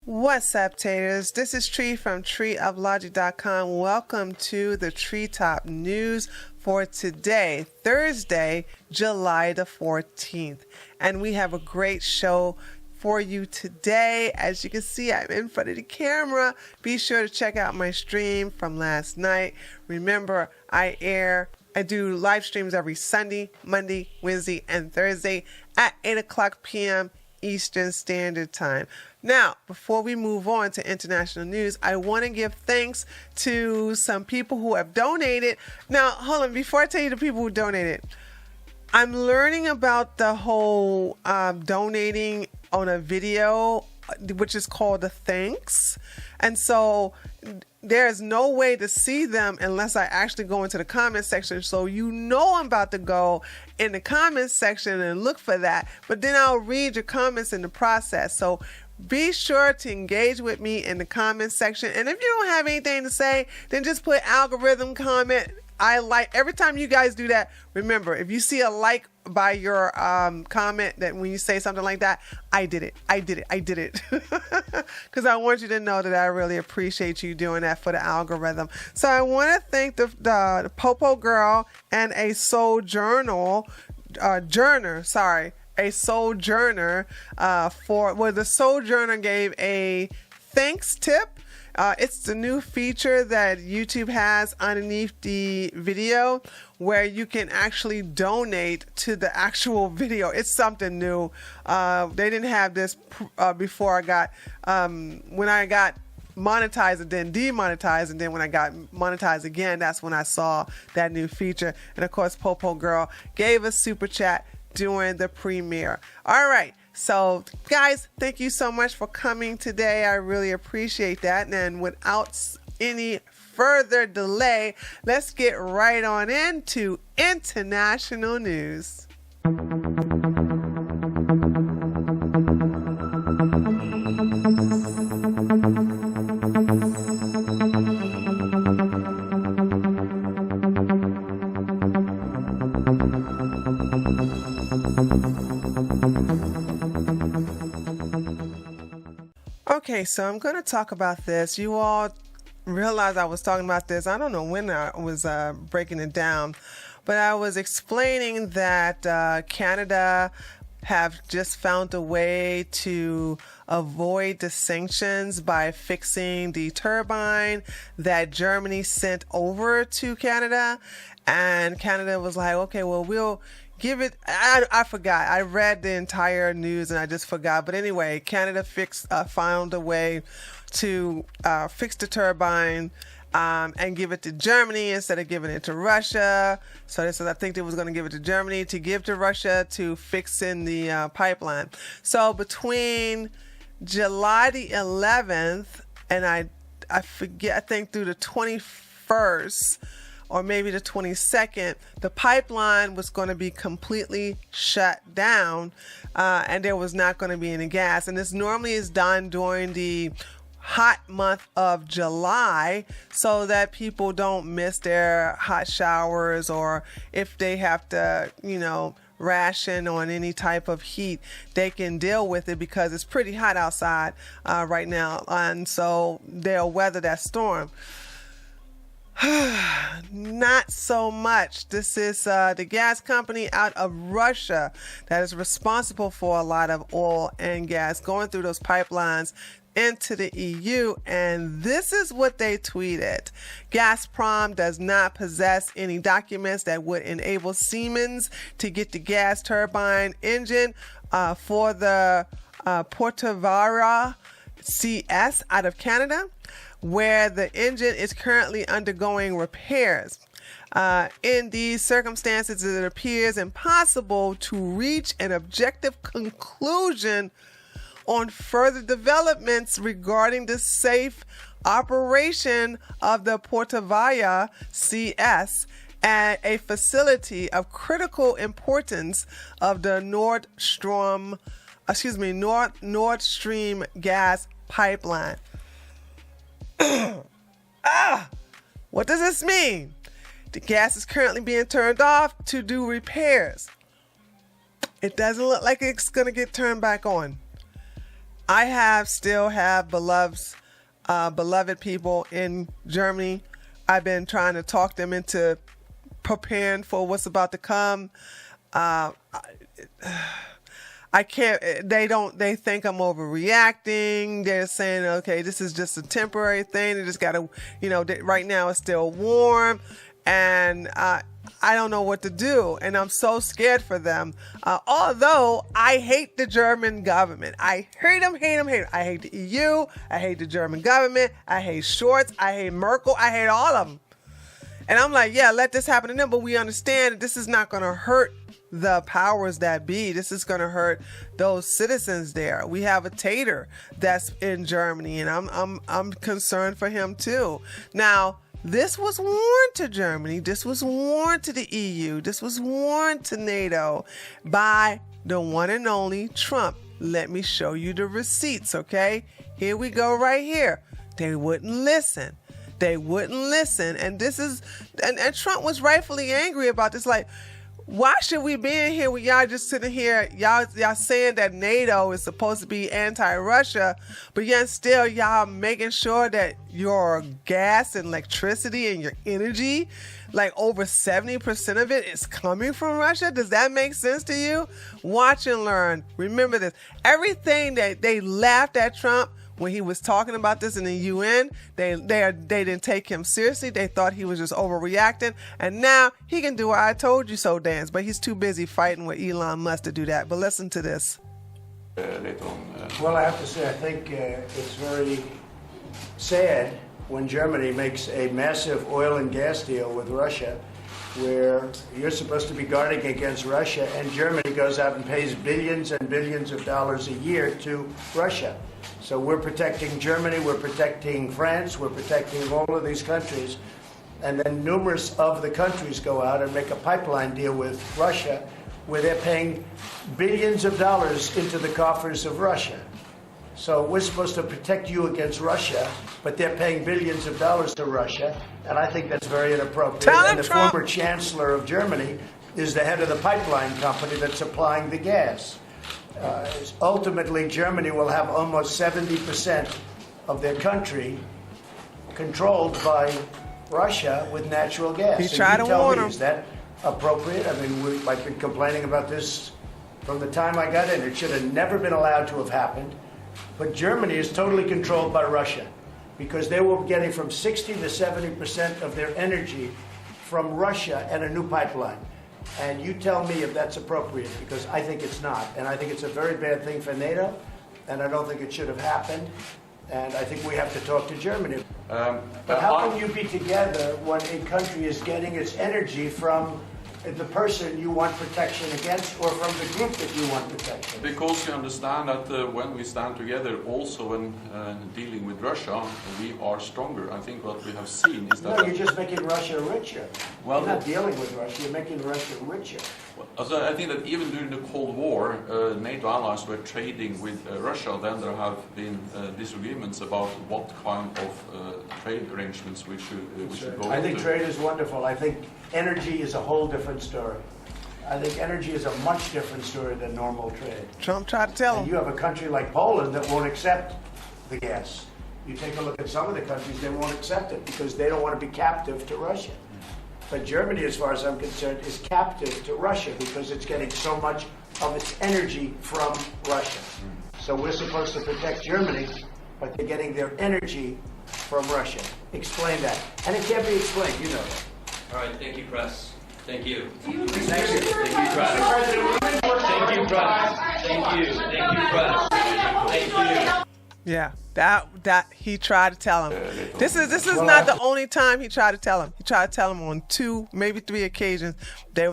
What's up, taters? This is Tree from treeoflogic.com. Welcome to the Treetop news for today, Thursday, July the 14th. And we have a great show for you today. As you can see, I'm in front of the camera. Be sure to check out my stream from last night. Remember, I do live streams every Sunday, Monday, Wednesday, and Thursday at 8 o'clock p.m. Eastern Standard Time. Now, before we move on to international news, I want to give thanks to some people who have donated. Now, hold on. Before I tell you the people who donated, I'm learning about the whole donating on a video, which is called a thanks. And so there's no way to see them unless I actually go into the comment section. So I'm about to go in the comment section and look for that. But then I'll read your comments in the process. So be sure to engage with me in the comment section. And if you don't have anything to say, then just put algorithm comment. I like every time you guys do that. Remember, if you see a like by your comment, that when you say something like that, I did it. Because I want you to know that I really appreciate you doing that for the algorithm. So I want to thank the Popo Girl and a Sojourner the Sojourner gave a thanks tip. It's the new feature that YouTube has underneath the video where you can actually donate to the actual video. It's something new. They didn't have this before I got, when I got monetized and then demonetized, and then when I got monetized again, that's when I saw that new feature. And of course, Popo Girl gave a super chat during the premiere. All right. So guys, thank you so much for coming today. I really appreciate that. And without any further delay, let's get right on into international news. Okay, so I'm going to talk about this. You all realize I was talking about this. I don't know when I was breaking it down, but I was explaining that Canada have just found a way to avoid the sanctions by fixing the turbine that Germany sent over to Canada. And Canada was like, okay, well, we'll give it. I forgot. I read the entire news and I just forgot. But anyway, Canada found a way to fix the turbine and give it to Germany instead of giving it to Russia. So this is, I think they was going to give it to Germany to give to Russia to fix in the pipeline. So between July the 11th and I forget, I think through the 21st, or maybe the 22nd, the pipeline was going to be completely shut down and there was not going to be any gas. And this normally is done during the hot month of July so that people don't miss their hot showers, or if they have to, ration on any type of heat, they can deal with it because it's pretty hot outside right now. And so they'll weather that storm. Not so much. This is the gas company out of Russia that is responsible for a lot of oil and gas going through those pipelines into the EU, and this is what they tweeted. Gazprom does not possess any documents that would enable Siemens to get the gas turbine engine for the Portavara CS out of Canada, where the engine is currently undergoing repairs. In these circumstances, it appears impossible to reach an objective conclusion on further developments regarding the safe operation of the Portavaya CS at a facility of critical importance of the Nord Stream gas pipeline. What does this mean? The gas is currently being turned off to do repairs. It doesn't look like it's going to get turned back on. I still have beloved people in Germany. I've been trying to talk them into preparing for what's about to come. I can't, they think I'm overreacting. They're saying, okay, this is just a temporary thing. They just got to, right now it's still warm, and I don't know what to do. And I'm so scared for them. Although I hate the German government. I hate them. I hate the EU. I hate the German government. I hate Scholz. I hate Merkel. I hate all of them. And I'm like, yeah, let this happen to them. But we understand that this is not going to hurt the powers that be. This is going to hurt those citizens there. We have a tater that's in Germany, and I'm concerned for him too. Now, this was warned to Germany. This was warned to the EU. This was warned to NATO by the one and only Trump. Let me show you the receipts, okay? Here we go right here. They wouldn't listen. And this is, and Trump was rightfully angry about this. Like, why should we be in here with y'all just sitting here, y'all saying that NATO is supposed to be anti-Russia, but yet still y'all making sure that your gas and electricity and your energy, like over 70% of it is coming from Russia? Does that make sense to you? Watch and learn. Remember this. Everything that they laughed at Trump when he was talking about this in the UN, they didn't take him seriously. They thought he was just overreacting. And now he can do a I told you so dance, but he's too busy fighting with Elon Musk to do that. But listen to this. Well, I have to say, I think it's very sad when Germany makes a massive oil and gas deal with Russia, where you're supposed to be guarding against Russia, and Germany goes out and pays billions and billions of dollars a year to Russia. So we're protecting Germany, we're protecting France, we're protecting all of these countries. And then numerous of the countries go out and make a pipeline deal with Russia where they're paying billions of dollars into the coffers of Russia. So we're supposed to protect you against Russia, but they're paying billions of dollars to Russia. And I think that's very inappropriate. And the former chancellor of Germany is the head of the pipeline company that's supplying the gas. Ultimately, Germany will have almost 70% of their country controlled by Russia with natural gas. He tried to warn him. Is that appropriate? I mean, I've been complaining about this from the time I got in. It should have never been allowed to have happened. But Germany is totally controlled by Russia because they were getting from 60 to 70% of their energy from Russia and a new pipeline. And you tell me if that's appropriate, because I think it's not. And I think it's a very bad thing for NATO, and I don't think it should have happened. And I think we have to talk to Germany. But how can you be together when a country is getting its energy from the person you want protection against or from the group that you want protection? Because you understand that when we stand together, also when dealing with Russia, we are stronger. I think what we have seen is that... No, you're just making Russia richer. Well, you're not dealing with Russia, you're making Russia richer. So I think that even during the Cold War, NATO allies were trading with Russia. Then there have been disagreements about what kind of trade arrangements we should go into. I think trade is wonderful. I think energy is a whole different story. I think energy is a much different story than normal trade. Trump tried to tell him. And you have a country like Poland that won't accept the gas. You take a look at some of the countries, they won't accept it because they don't want to be captive to Russia. But Germany, as far as I'm concerned, is captive to Russia because it's getting so much of its energy from Russia. So we're supposed to protect Germany, but they're getting their energy from Russia. Explain that. And it can't be explained, you know that. All right, thank you, press. Thank you. Thank you. Thank you, press. Thank you, press. Thank you. Thank you, press. Thank you. Yeah, that he tried to tell him. This is not the only time he tried to tell him. He tried to tell him on 2, maybe 3 occasions. They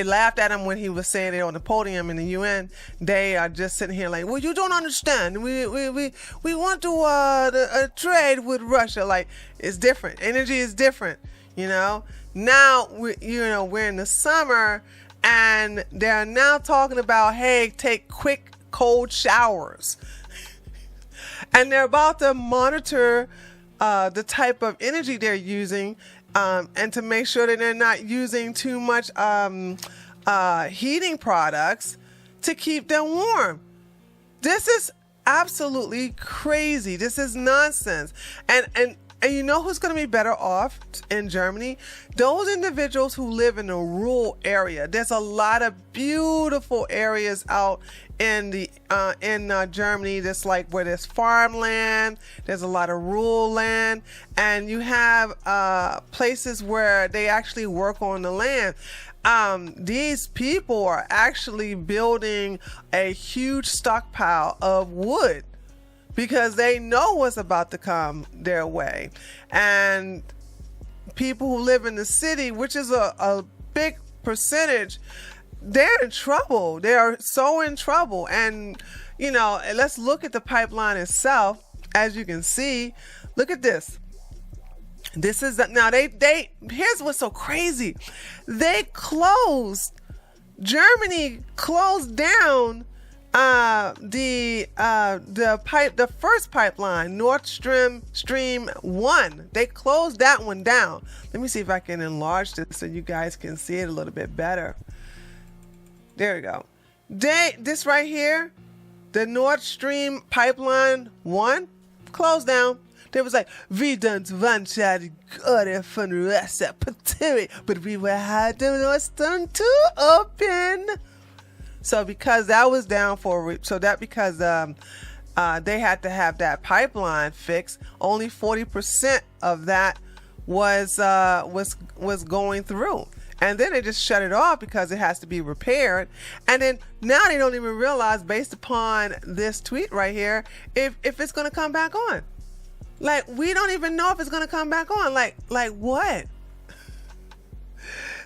laughed at him when he was saying it on the podium in the UN. They are just sitting here like, well, you don't understand. We want to trade with Russia. Like, it's different. Energy is different. Now we're in the summer, and they're now talking about, hey, take quick cold showers. And they're about to monitor the type of energy they're using and to make sure that they're not using too much heating products to keep them warm. This is absolutely crazy. This is nonsense. And you know who's going to be better off in Germany? Those individuals who live in a rural area. There's a lot of beautiful areas out in the in Germany. That's like where there's farmland. There's a lot of rural land, and you have places where they actually work on the land. These people are actually building a huge stockpile of wood, because they know what's about to come their way. And people who live in the city, which is a big percentage, they're in trouble. They are so in trouble. And, you know, let's look at the pipeline itself. As you can see, look at this. This is now here's what's so crazy. Germany closed down the first pipeline, Nord Stream 1. They closed that one down. Let me see if I can enlarge this so you guys can see it a little bit better. There we go. This right here, the Nord Stream pipeline 1, closed down. They was like, we don't want to go from Russia, but we will have the Nord Stream 2 open. So because that was down because they had to have that pipeline fixed, only 40% of that was going through. And then they just shut it off because it has to be repaired. And then now they don't even realize, based upon this tweet right here, if it's going to come back on. Like, we don't even know if it's going to come back on. Like what?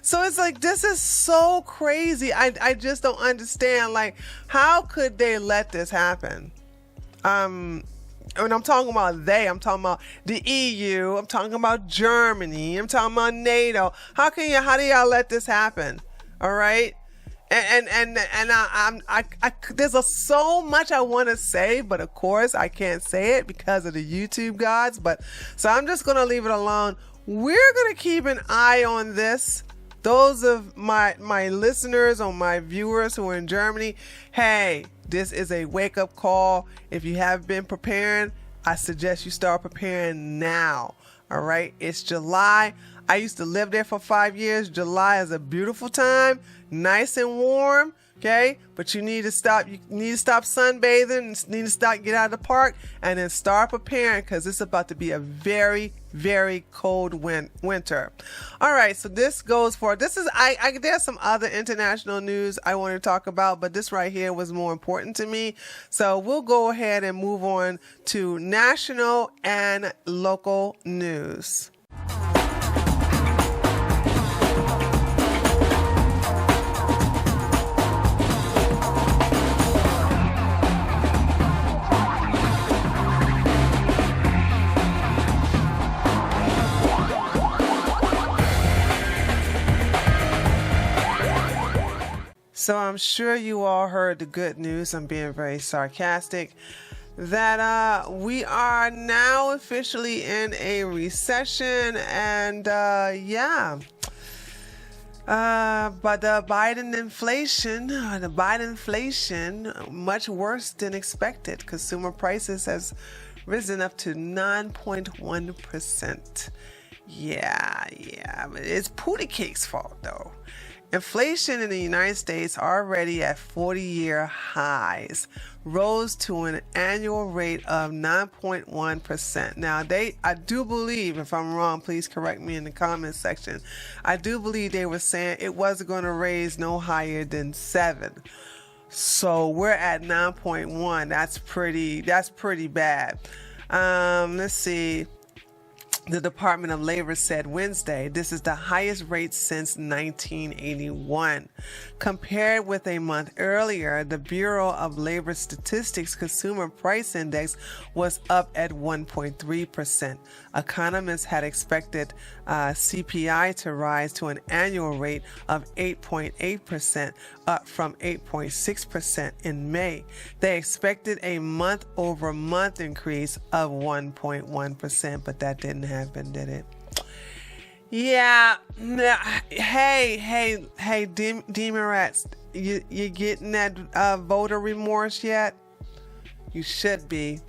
So it's like, this is so crazy. I just don't understand. Like, how could they let this happen? And I'm talking about I'm talking about the EU. I'm talking about Germany. I'm talking about NATO. How do y'all let this happen? All right. And there's so much I want to say, but of course I can't say it because of the YouTube gods. So I'm just going to leave it alone. We're going to keep an eye on this. Those of my listeners or my viewers who are in Germany, hey, this is a wake-up call. If you have been preparing, I suggest you start preparing now. All right? It's July. I used to live there for 5 years. July is a beautiful time, nice and warm. Okay, but you need to stop. You need to stop sunbathing. You need to get out of the park, and then start preparing, because it's about to be a very, very cold winter. All right, so there's some other international news I want to talk about, but this right here was more important to me. So we'll go ahead and move on to national and local news. So I'm sure you all heard the good news. I'm being very sarcastic. That we are now officially in a recession, and but the Biden inflation, much worse than expected. Consumer prices has risen up to 9.1%. Yeah, it's Pootie Cake's fault though. Inflation in the United States, already at 40-year highs, rose to an annual rate of 9.1%. Now, I do believe, if I'm wrong, please correct me in the comments section. I do believe they were saying it wasn't going to raise no higher than 7. So we're at 9.1. That's pretty bad. Let's see. The Department of Labor said Wednesday this is the highest rate since 1981. Compared with a month earlier, the Bureau of Labor Statistics Consumer Price Index was up at 1.3%. Economists had expected CPI to rise to an annual rate of 8.8%, up from 8.6% in May. They expected a month-over-month increase of 1.1%, but that didn't happen, did it? Yeah. Hey, Democrats, you getting that voter remorse yet? You should be.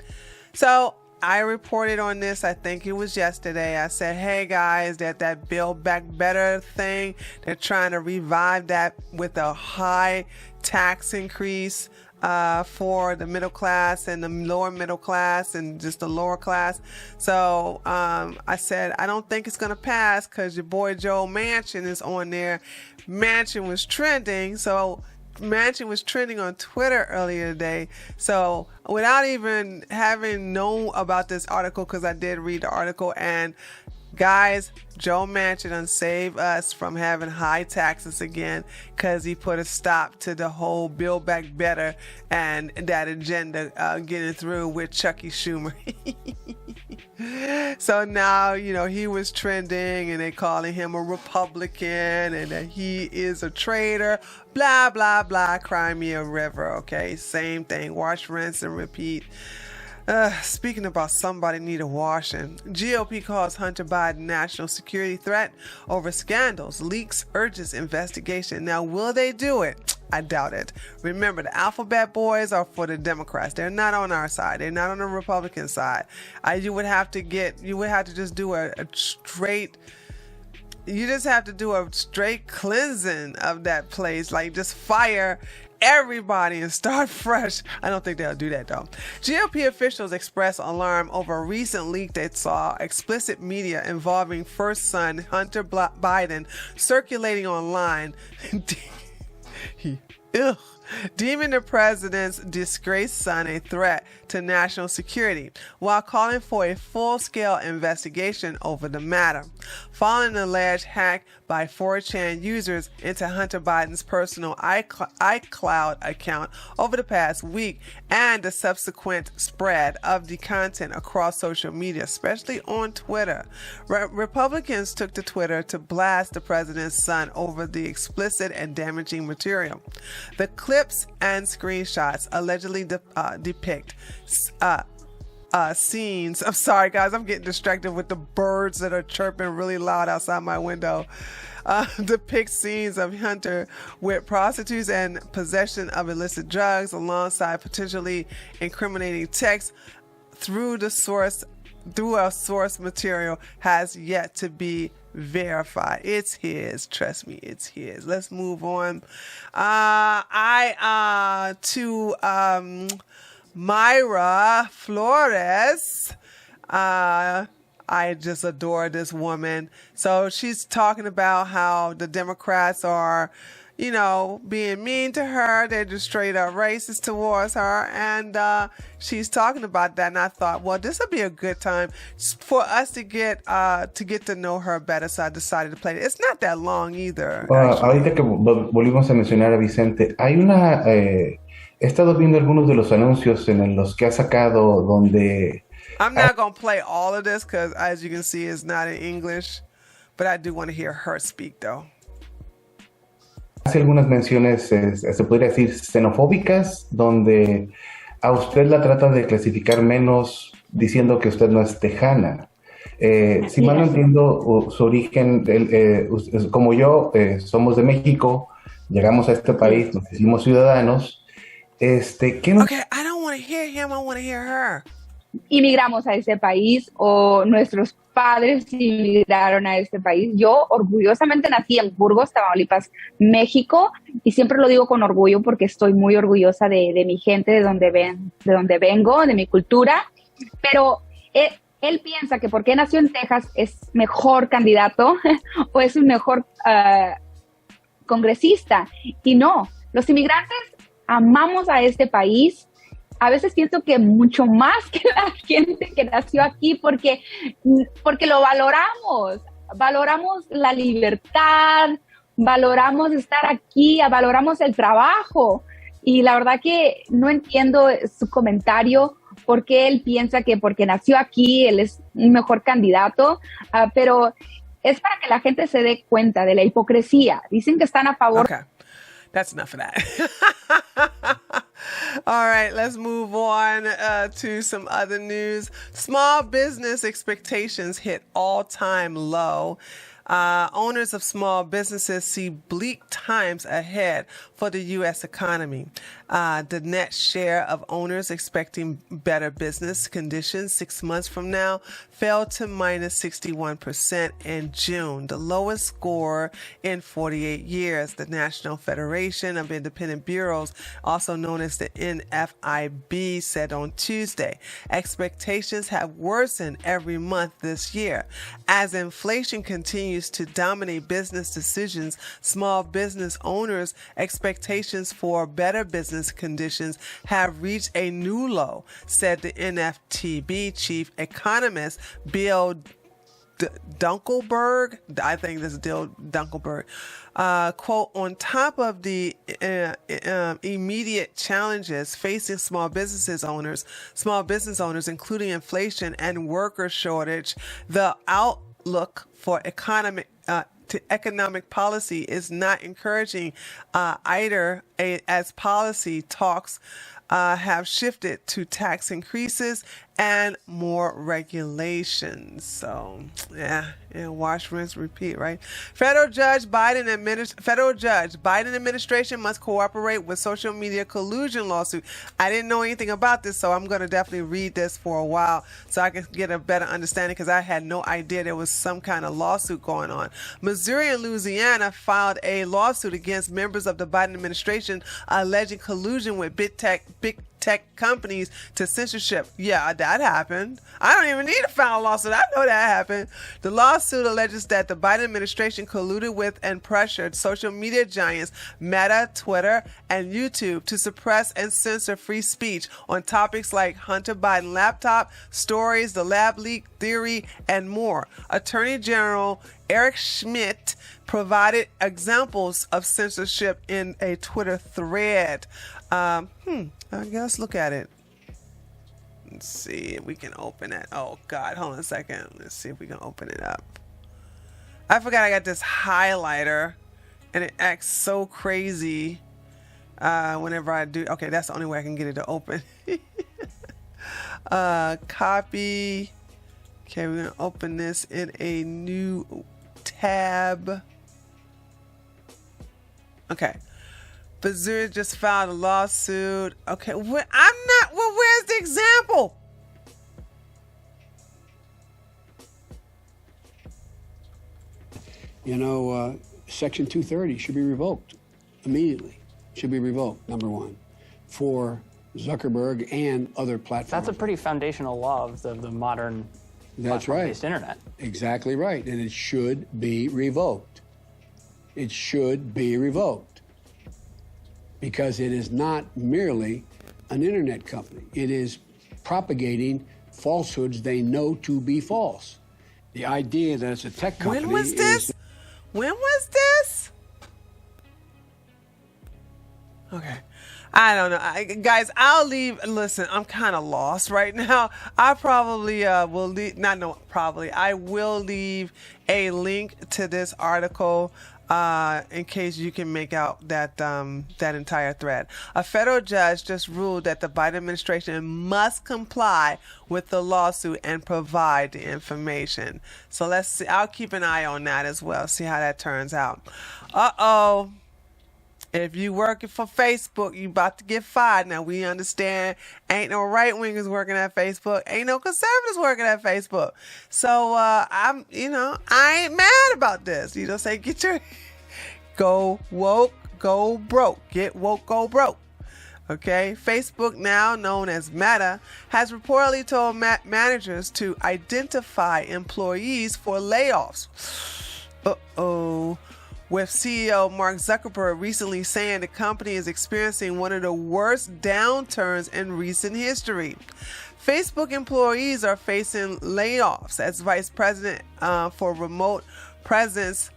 So I reported on this, I think it was yesterday. I said, hey guys, that Build Back Better thing, they're trying to revive that with a high tax increase for the middle class and the lower middle class and just the lower class. So I said, I don't think it's going to pass because your boy Joe Manchin is on there. Manchin was trending. So Manchin was trending on Twitter earlier today. So without even having known about this article, because I did read the article, and guys, Joe Manchin done saved us from having high taxes again because he put a stop to the whole Build Back Better and that agenda getting through with Chucky Schumer. So now, he was trending and they calling him a Republican and that he is a traitor, blah, blah, blah, cry me a river, okay? Same thing, wash, rinse, and repeat. Speaking about somebody need a washing, GOP calls Hunter Biden national security threat over scandals, leaks, urges investigation. Now, will they do it? I doubt it. Remember, the alphabet boys are for the Democrats. They're not on our side. They're not on the Republican side. You would have to just do a straight. You just have to do a straight cleansing of that place, like just fire everybody and start fresh. I don't think they'll do that though. GOP officials expressed alarm over a recent leak they saw explicit media involving first son Hunter Biden circulating online. Deeming the president's disgraced son a threat to national security, while calling for a full-scale investigation over the matter. Following an alleged hack by 4chan users into Hunter Biden's personal iCloud account over the past week and the subsequent spread of the content across social media, especially on Twitter, Republicans took to Twitter to blast the president's son over the explicit and damaging material. The clips and screenshots allegedly depict scenes. I'm sorry, guys. I'm getting distracted with the birds that are chirping really loud outside my window. Depict scenes of Hunter with prostitutes and possession of illicit drugs alongside potentially incriminating text through a source material has yet to be verified. It's his. Trust me, it's his. Let's move on. To Myra Flores. I just adore this woman. So she's talking about how the Democrats are, being mean to her. They're just straight up racist towards her. And she's talking about that. And I thought, well, this would be a good time for us to get to know her better. So I decided to play it. It's not that long either. Ahorita que volvimos a mencionar a Vicente, he estado viendo algunos de los anuncios en los que ha sacado donde... I'm not going to play all of this because, as you can see, it's not in English. But I do want to hear her speak, though. Hace algunas menciones, se podría decir, xenofóbicas, donde a usted la trata de clasificar menos diciendo que usted no es tejana. Si mal no entiendo su origen, como yo, somos de México, llegamos a este país, nos hicimos ciudadanos. Okay, I don't want to hear him, I want to hear her. Inmigramos a este país o nuestros padres inmigraron a este país. Yo orgullosamente nací en Burgos, Tamaulipas, México, y siempre lo digo con orgullo porque estoy muy orgullosa de mi gente, de donde vengo, de mi cultura, pero él piensa que porque nació en Texas es mejor candidato o es un mejor congresista, y no, los inmigrantes amamos a este país. A veces pienso que mucho más que la gente que nació aquí porque lo valoramos la libertad, valoramos estar aquí, valoramos el trabajo, y la verdad que no entiendo su comentario porque él piensa que porque nació aquí él es un mejor candidato, pero es para que la gente se dé cuenta de la hipocresía. Dicen que están a favor. Okay. That's enough of that. All right, let's move on to some other news. Small business expectations hit all-time low. Owners of small businesses see bleak times ahead for the U.S. economy. The net share of owners expecting better business conditions 6 months from now fell to minus 61% in June, the lowest score in 48 years. The National Federation of Independent Bureaus, also known as the NFIB, said on Tuesday, expectations have worsened every month this year. As inflation continues to dominate business decisions, small business owners' expectations for better business conditions have reached a new low, said the NFTB chief economist Bill Dunkelberg. I think this is Bill Dunkelberg. Quote, on top of the immediate challenges facing small business owners, including inflation and worker shortage, the outlook for economic policy is not encouraging either, as policy talks have shifted to tax increases and more regulations. So, wash, rinse, repeat, right? Federal Judge Biden administration must cooperate with social media collusion lawsuit. I didn't know anything about this, so I'm going to definitely read this for a while so I can get a better understanding, because I had no idea there was some kind of lawsuit going on. Missouri and Louisiana filed a lawsuit against members of the Biden administration alleging collusion with big tech companies to censorship. Yeah, that happened. I don't even need to file a lawsuit. I know that happened. The lawsuit alleges that the Biden administration colluded with and pressured social media giants Meta, Twitter, and YouTube to suppress and censor free speech on topics like Hunter Biden laptop, stories, the lab leak theory, and more. Attorney General Eric Schmidt provided examples of censorship in a Twitter thread. I guess look at it. Let's see if we can open it. Oh God, hold on a second. Let's see if we can open it up. I forgot I got this highlighter and it acts so crazy whenever I do. Okay, that's the only way I can get it to open. Copy. Okay, we're gonna open this in a new tab. Okay. Missouri just filed a lawsuit. Okay, where's the example? Section 230 should be revoked immediately. Should be revoked, number one, for Zuckerberg and other platforms. That's a pretty foundational law of the modern platform-based internet. Exactly right, and it should be revoked. It should be revoked. Because it is not merely an internet company. It is propagating falsehoods they know to be false. The idea that it's a tech company. When was this? Okay. I don't know. Guys, I'll leave. Listen, I'm kind of lost right now. I probably will leave. I will leave a link to this article in case you can make out that entire thread. A federal judge just ruled that the Biden administration must comply with the lawsuit and provide the information. So let's see. I'll keep an eye on that as well. See how that turns out. If you working for Facebook, you about to get fired. Now we understand ain't no right wingers working at Facebook, ain't no conservatives working at Facebook. So I ain't mad about this. You know, say get your go woke, go broke. Get woke, go broke. Okay, Facebook, now known as Meta, has reportedly told managers to identify employees for layoffs. With CEO Mark Zuckerberg recently saying the company is experiencing one of the worst downturns in recent history. Facebook employees are facing layoffs as Vice President for Remote Presence,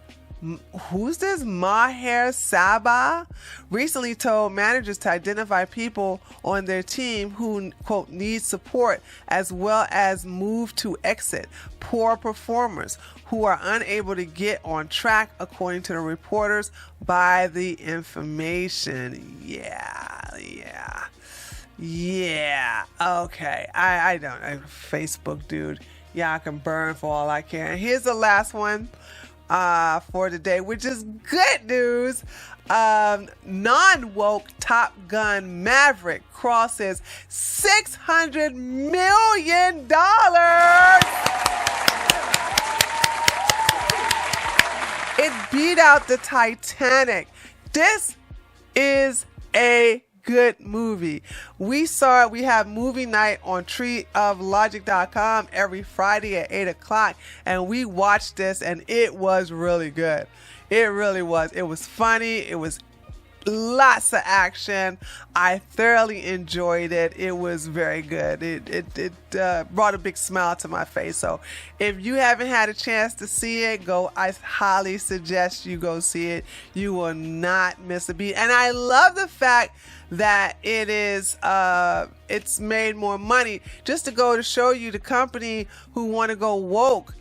who's this? Maher Sabah recently told managers to identify people on their team who, quote, need support, as well as move to exit poor performers who are unable to get on track, according to the reporters, by the information. Yeah. Okay. I don't. Facebook, dude. Yeah, I can burn for all I care. And here's the last one. for today, which is good news. Non-woke Top Gun Maverick crosses $600 million. It beat out the Titanic. This is a good movie. We saw it. We have movie night on treeoflogic.com every Friday at 8 o'clock, and we watched this, and it was really good. It really was. It was funny. It was lots of action. I thoroughly enjoyed it. It was very good. It brought a big smile to my face. So if you haven't had a chance to see it, I highly suggest you go see it. You will not miss a beat. And I love the fact that it's made more money. Just to go to show you the company who want to go woke,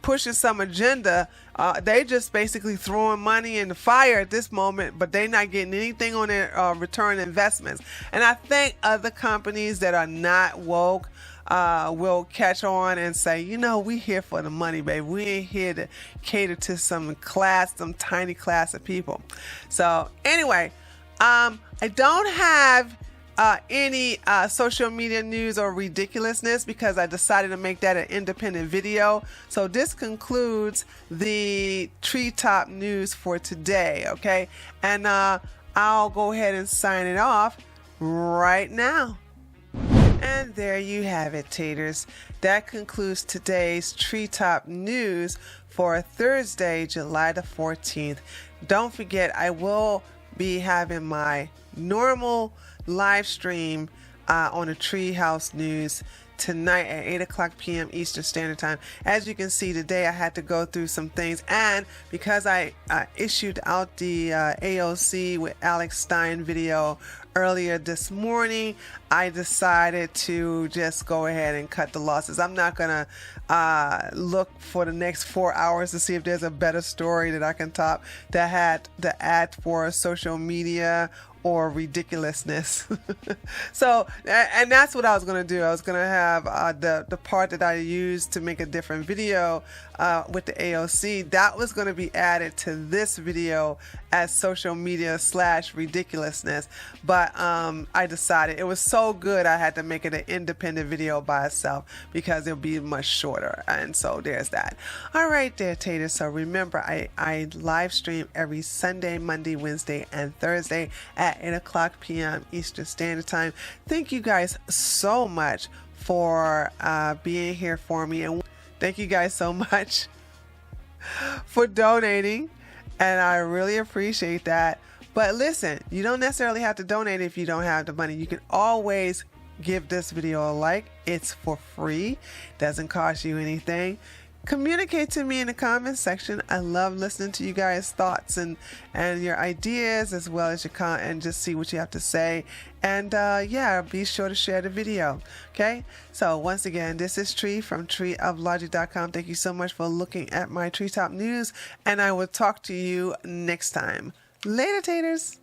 pushing some agenda, they just basically throwing money in the fire at this moment, but they're not getting anything on their return investments. And I think other companies that are not woke will catch on and say, we here for the money, baby. We ain't here to cater to some tiny class of people. So anyway, I don't have any social media news or ridiculousness because I decided to make that an independent video. So this concludes the Treetop news for today, okay? And I'll go ahead and sign it off right now. And there you have it, taters. That concludes today's Treetop news for Thursday, July the 14th. Don't forget, I will be having my normal live stream on the Treehouse News tonight at 8 o'clock p.m. Eastern Standard Time. As you can see today, I had to go through some things, and because I issued out the AOC with Alex Stein video earlier this morning, I decided to just go ahead and cut the losses. I'm not gonna look for the next 4 hours to see if there's a better story that I can top that had the ad for social media or ridiculousness. So, and that's what I was going to do. I was going to have the part that I used to make a different video with the AOC, that was going to be added to this video as social media / ridiculousness. But I decided it was so good I had to make it an independent video by itself because it'll be much shorter. And so there's that. All right there, taters. So remember, I live stream every Sunday, Monday, Wednesday, and Thursday at 8 o'clock p.m. Eastern Standard Time. Thank you guys so much for being here for me, and thank you guys so much for donating, and I really appreciate that. But listen, you don't necessarily have to donate if you don't have the money. You can always give this video a like. It's for free, doesn't cost you anything. Communicate to me in the comments section. I love listening to you guys' thoughts and your ideas, as well as your and just see what you have to say. And yeah, be sure to share the video. Okay, so once again, this is Tree from treeoflogic.com. Thank you so much for looking at my Treetop news, and I will talk to you next time. Later, taters.